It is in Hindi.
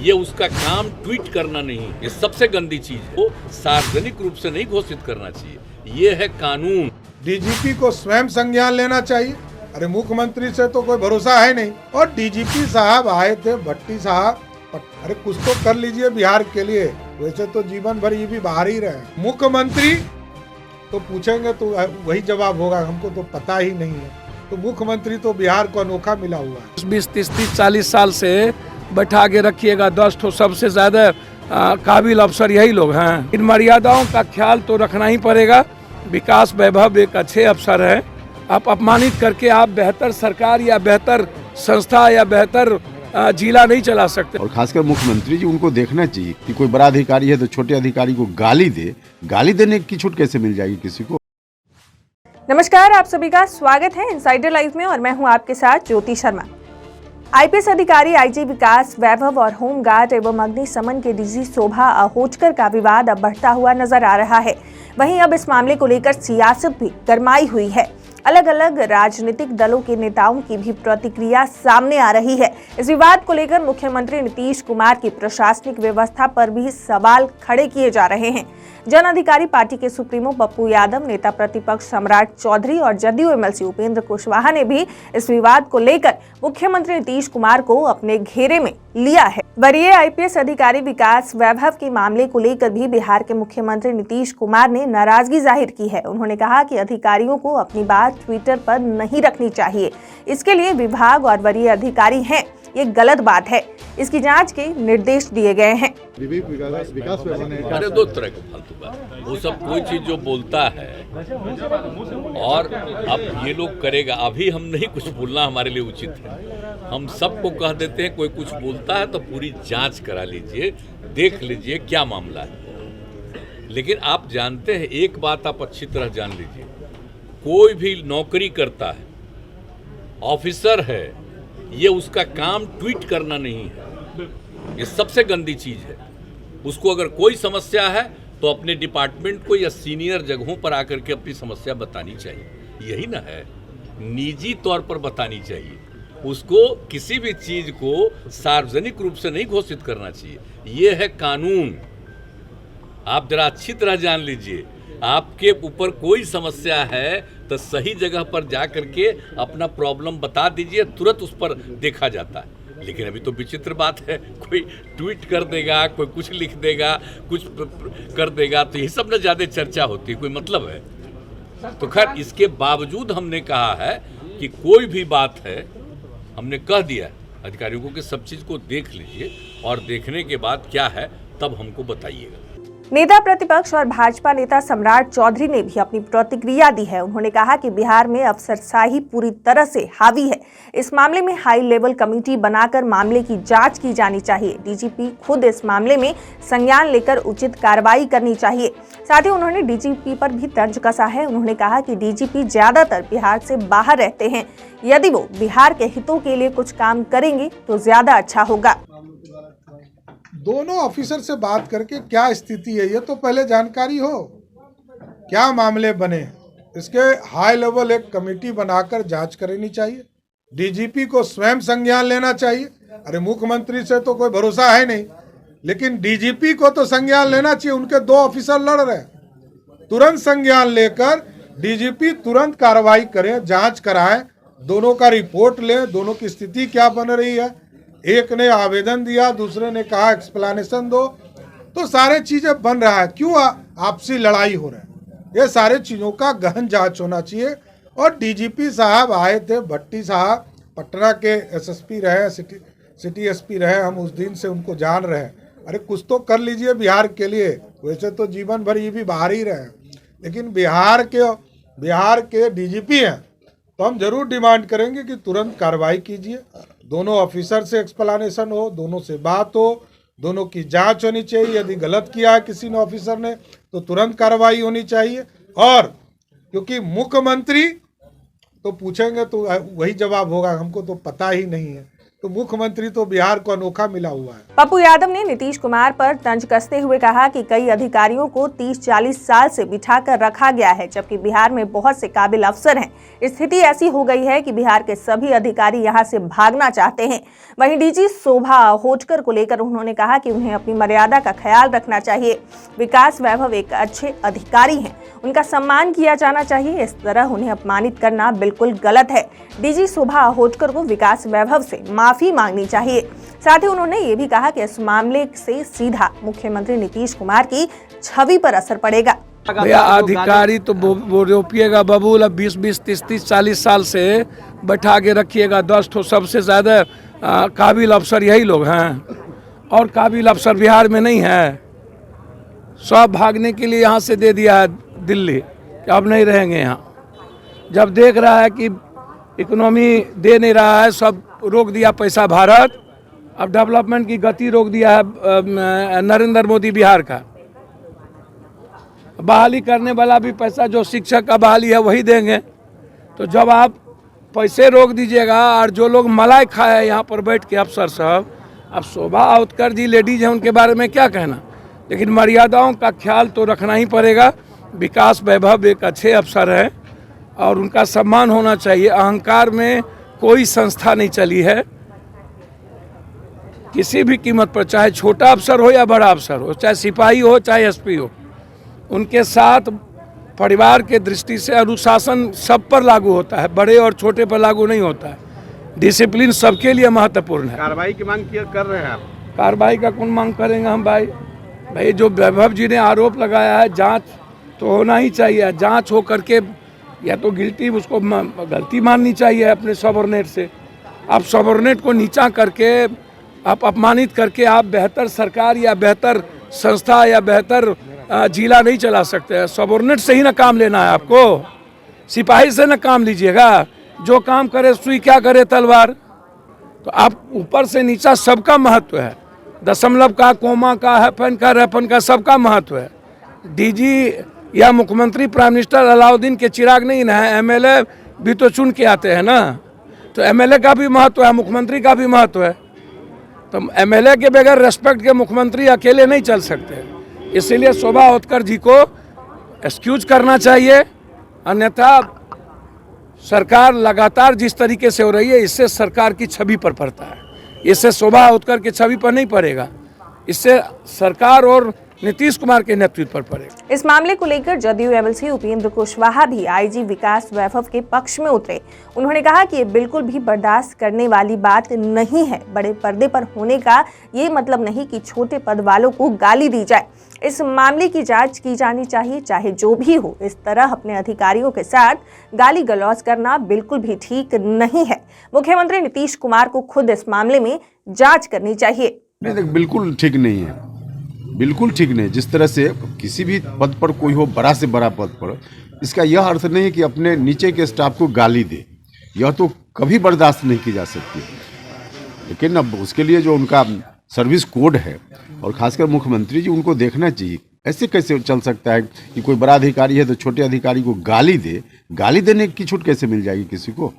ये उसका काम ट्वीट करना नहीं, ये सबसे गंदी चीज को सार्वजनिक रूप से नहीं घोषित करना चाहिए। ये है कानून। डीजीपी को स्वयं संज्ञान लेना चाहिए। अरे मुख्यमंत्री से तो कोई भरोसा है नहीं। और डीजीपी साहब आए थे, भट्टी साहब, अरे कुछ तो कर लीजिए बिहार के लिए। वैसे तो जीवन भर ये भी बाहर ही रहे। मुख्यमंत्री तो पूछेंगे तो वही जवाब होगा, हमको तो पता ही नहीं है। तो मुख्यमंत्री तो बिहार को अनोखा मिला हुआ है। 20, 30, 40 साल से बैठा के रखिएगा 10 तो सबसे ज्यादा काबिल अफसर यही लोग हैं। इन मर्यादाओं का ख्याल तो रखना ही पड़ेगा। विकास वैभव एक अच्छे अफसर है, आप अपमानित करके आप बेहतर सरकार या बेहतर संस्था या बेहतर जिला नहीं चला सकते। और खासकर मुख्यमंत्री जी, उनको देखना चाहिए कि कोई बड़ा अधिकारी है तो छोटे अधिकारी को गाली देने की छूट कैसे मिल जाएगी किसी को। नमस्कार, आप सभी का स्वागत है इनसाइडर लाइव में और मैं हूं आपके साथ ज्योति शर्मा। आईपीएस अधिकारी आईजी विकास वैभव और होमगार्ड एवं अग्निशमन के डीजी शोभा अहोचकर का विवाद अब बढ़ता हुआ नजर आ रहा है। वहीं अब इस मामले को लेकर सियासत भी गरमाई हुई है। अलग अलग राजनीतिक दलों के नेताओं की भी प्रतिक्रिया सामने आ रही है। इस विवाद को लेकर मुख्यमंत्री नीतीश कुमार की प्रशासनिक व्यवस्था पर भी सवाल खड़े किए जा रहे हैं। जन अधिकारी पार्टी के सुप्रीमो पप्पू यादव, नेता प्रतिपक्ष सम्राट चौधरी और जदयू एमएलसी उपेंद्र कुशवाहा ने भी इस विवाद को लेकर मुख्यमंत्री नीतीश कुमार को अपने घेरे में लिया है। वरीय आईपीएस अधिकारी विकास वैभव के मामले को लेकर भी बिहार के मुख्यमंत्री नीतीश कुमार ने नाराजगी जाहिर की है। उन्होंने कहा कि अधिकारियों को अपनी बात ट्विटर पर नहीं रखनी चाहिए। इसके लिए विभाग और वरीय अधिकारी हैं, ये गलत बात है। इसकी जांच के निर्देश दिए गए हैं। अरे दो तरह के फालतू बात, वो सब कोई चीज जो बोलता है और अब ये लोग करेगा, अभी हम नहीं कुछ बोलना हमारे लिए उचित है। हम सबको कह देते हैं कोई कुछ बोलता है तो पूरी जांच करा लीजिए, देख लीजिए क्या मामला है। लेकिन आप जानते हैं एक बात आप अच्छी तरह जान लीजिए, कोई भी नौकरी करता है, ऑफिसर है, ये उसका काम ट्वीट करना नहीं है। ये सबसे गंदी चीज है। उसको अगर कोई समस्या है तो अपने डिपार्टमेंट को या सीनियर जगहों पर आकर के अपनी समस्या बतानी चाहिए। यही ना है, निजी तौर पर बतानी चाहिए। उसको किसी भी चीज को सार्वजनिक रूप से नहीं घोषित करना चाहिए। ये है कानून। आप जरा अच्छी तरह जान लीजिए, आपके ऊपर कोई समस्या है तो सही जगह पर जा करके अपना प्रॉब्लम बता दीजिए, तुरंत उस पर देखा जाता है। लेकिन अभी तो विचित्र बात है, कोई ट्वीट कर देगा, कोई कुछ लिख देगा, कुछ कर देगा, तो ये सब ना ज़्यादा चर्चा होती है, कोई मतलब है। तो खैर, इसके बावजूद हमने कहा है कि कोई भी बात है, हमने कह दिया अधिकारियों को कि सब चीज़ को देख लीजिए और देखने के बाद क्या है तब हमको बताइएगा। नेता प्रतिपक्ष और भाजपा नेता सम्राट चौधरी ने भी अपनी प्रतिक्रिया दी है। उन्होंने कहा कि बिहार में अफसरशाही पूरी तरह से हावी है। इस मामले में हाई लेवल कमेटी बनाकर मामले की जांच की जानी चाहिए। डीजीपी खुद इस मामले में संज्ञान लेकर उचित कार्रवाई करनी चाहिए। साथ ही उन्होंने डीजीपी पर भी तंज कसा है। उन्होंने कहा कि डीजीपी ज्यादातर बिहार से बाहर रहते हैं। यदि वो बिहार के हितों के लिए कुछ काम करेंगे तो ज्यादा अच्छा होगा। दोनों ऑफिसर से बात करके क्या स्थिति है ये तो पहले जानकारी हो, क्या मामले बने, इसके हाई लेवल एक कमेटी बनाकर जांच करनी चाहिए। डीजीपी को स्वयं संज्ञान लेना चाहिए। अरे मुख्यमंत्री से तो कोई भरोसा है नहीं, लेकिन डीजीपी को तो संज्ञान लेना चाहिए। उनके दो ऑफिसर लड़ रहे, तुरंत संज्ञान लेकर डीजीपी तुरंत कार्रवाई करे, जांच कराए, दोनों का रिपोर्ट ले, दोनों की स्थिति क्या बन रही है। एक ने आवेदन दिया, दूसरे ने कहा एक्सप्लेनेशन दो, तो सारे चीजें बन रहा है। क्यों आपसी लड़ाई हो रहा है, ये सारे चीजों का गहन जांच होना चाहिए। और डीजीपी साहब आए थे, भट्टी साहब पटना के एसएसपी रहे, सिटी एसपी रहे, हम उस दिन से उनको जान रहे हैं। अरे कुछ तो कर लीजिए बिहार के लिए। वैसे तो जीवन भर ये भी बाहर ही रहे, लेकिन बिहार के डीजीपी हैं तो हम जरूर डिमांड करेंगे कि तुरंत कार्रवाई कीजिए। दोनों ऑफिसर से एक्सप्लेनेशन हो, दोनों से बात हो, दोनों की जांच होनी चाहिए। यदि गलत किया है किसी ने ऑफिसर ने तो तुरंत कार्रवाई होनी चाहिए। और क्योंकि मुख्यमंत्री तो पूछेंगे तो वही जवाब होगा, हमको तो पता ही नहीं है। तो मुख्यमंत्री तो बिहार को अनोखा मिला हुआ है। पप्पू यादव ने नीतीश कुमार पर तंज कसते हुए कहा कि कई अधिकारियों को 30-40 साल से बिठाकर रखा गया है, जबकि बिहार में बहुत से काबिल अफसर हैं। स्थिति ऐसी हो गई है कि बिहार के सभी अधिकारी यहां से भागना चाहते हैं। वहीं डीजी शोभा अहोटकर को लेकर उन्होंने कहा कि उन्हें अपनी मर्यादा का ख्याल रखना चाहिए। विकास वैभव एक अच्छे अधिकारी हैं, उनका सम्मान किया जाना चाहिए। इस तरह उन्हें अपमानित करना बिल्कुल गलत है। डीजी शोभा अहोटकर को विकास वैभव से माफी मांगनी चाहिए। साथ ही उन्होंने ये भी कहा कि इस मामले से सीधा मुख्यमंत्री नीतीश कुमार की छवि पर असर पड़ेगा। भैया अधिकारी तो वो रोपिएगा बबूल, अब 20-20, 30-30, 40 साल से बैठा के रखिएगा। 10 तो सबसे ज्यादा काबिल अफसर यही लोग हैं, और काबिल अफसर बिहार में नहीं है। सब भागने के लिए यहाँ से दे दिया है दिल्ली कि अब नहीं रहेंगे यहाँ। जब देख रहा है कि इकोनॉमी दे नहीं रहा है, सब रोक दिया पैसा भारत, अब डेवलपमेंट की गति रोक दिया है नरेंद्र मोदी बिहार का। बहाली करने वाला भी पैसा जो शिक्षक का बहाली है वही देंगे। तो जब आप पैसे रोक दीजिएगा, और जो लोग मलाई खाए यहाँ पर बैठ के अफसर साहब, अब शोभा अहोटकर जी लेडीज हैं, उनके बारे में क्या कहना, लेकिन मर्यादाओं का ख्याल तो रखना ही पड़ेगा। विकास वैभव एक अच्छे अफसर हैं और उनका सम्मान होना चाहिए। अहंकार में कोई संस्था नहीं चली है किसी भी कीमत पर, चाहे छोटा अफसर हो या बड़ा अफसर हो, चाहे सिपाही हो चाहे एसपी हो। उनके साथ परिवार के दृष्टि से अनुशासन सब पर लागू होता है, बड़े और छोटे पर लागू नहीं होता है। डिसिप्लिन सबके लिए महत्वपूर्ण है। कार्रवाई की मांग कर रहे हैं आप? कार्रवाई का कौन मांग करेंगे हम भाई जो वैभव जी ने आरोप लगाया है, जांच तो होना ही चाहिए। जांच हो करके या तो गिल्टी, उसको गलती माननी चाहिए अपने सबऑर्डिनेट से। आप सबऑर्डिनेट को नीचा करके, आप अपमानित करके आप बेहतर सरकार या बेहतर संस्था या बेहतर जिला नहीं चला सकते। सबऑर्डिनेट से ही ना काम लेना है आपको, सिपाही से ना काम लीजिएगा। जो काम करे सुई, क्या करे तलवार। तो आप ऊपर से नीचा सबका महत्व है, दशमलव का, कोमा का, हैफन का, रेफन का, सबका महत्व है। डीजी या मुख्यमंत्री प्राइम मिनिस्टर अलाउद्दीन के चिराग नहीं ना है, एमएलए भी तो चुन के आते हैं ना। तो एमएलए का भी महत्व है, मुख्यमंत्री का भी महत्व है। तो एमएलए के बगैर रेस्पेक्ट के मुख्यमंत्री अकेले नहीं चल सकते। इसीलिए शोभा अहोटकर जी को एक्सक्यूज करना चाहिए, अन्यथा सरकार लगातार जिस तरीके से हो रही है, इससे सरकार की छवि पर पड़ता है। इससे शोभा अहोटकर की छवि पर नहीं पड़ेगा, इससे सरकार और नीतीश कुमार के नेतृत्व पर पड़ेगा। इस मामले को लेकर जदयू एमएलसी उपेंद्र कुशवाहा भी आईजी विकास वैभव के पक्ष में उतरे। उन्होंने कहा कि ये बिल्कुल भी बर्दाश्त करने वाली बात नहीं है। बड़े पर्दे पर होने का ये मतलब नहीं कि छोटे पद वालों को गाली दी जाए। इस मामले की जांच की जानी चाहिए, चाहे जो भी हो। इस तरह अपने अधिकारियों के साथ गाली गलौज करना बिल्कुल भी ठीक नहीं है। मुख्यमंत्री नीतीश कुमार को खुद इस मामले में जांच करनी चाहिए। नहीं, बिल्कुल ठीक नहीं है, बिल्कुल ठीक नहीं। जिस तरह से किसी भी पद पर कोई हो, बड़ा से बड़ा पद पर, इसका यह अर्थ नहीं है कि अपने नीचे के स्टाफ को गाली दे। यह तो कभी बर्दाश्त नहीं की जा सकती। लेकिन अब उसके लिए जो उनका सर्विस कोड है, और खासकर मुख्यमंत्री जी उनको देखना चाहिए। ऐसे कैसे चल सकता है कि कोई बड़ा अधिकारी है तो छोटे अधिकारी को गाली दे? गाली देने की छूट कैसे मिल जाएगी किसी को?